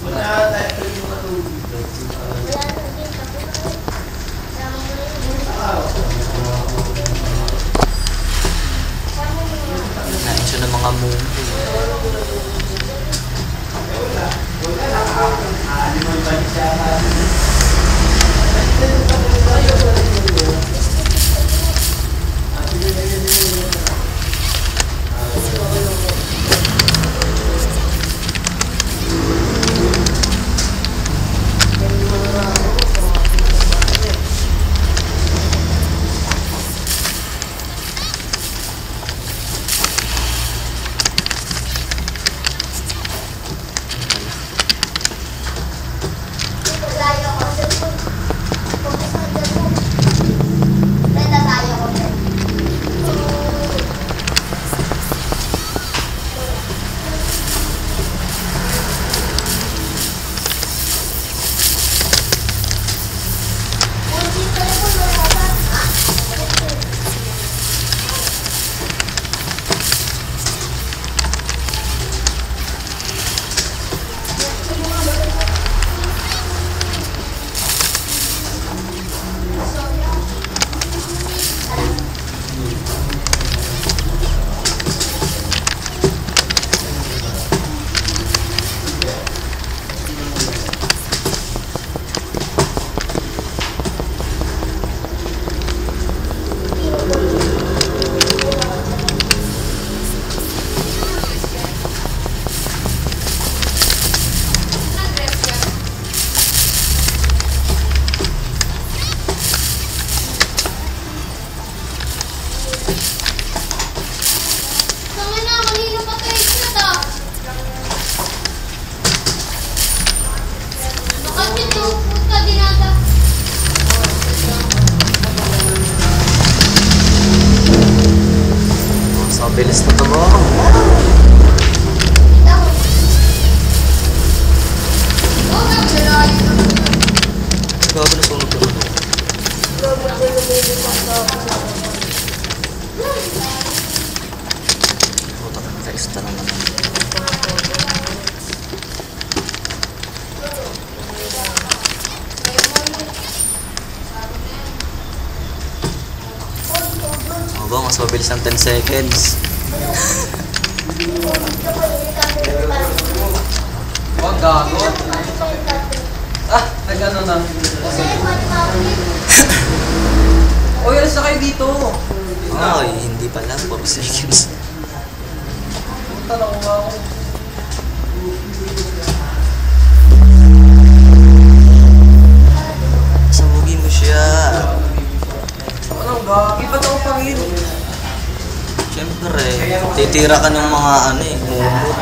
Nainso ng mga movie. Bilis na ito mo. Gago na sunog naman. Puta ka, nakaista naman. Ogo, mas mabilis ng 10 seconds. Wag gago. Ah, nag-ano na. Oy, alas na kayo dito. Ay, hindi pala. 4 seconds. Punta na ako. Sabugin mo siya. Ano, gagi pa ito pa rin. Siyempre, titira ka ng mga ano eh, mumot.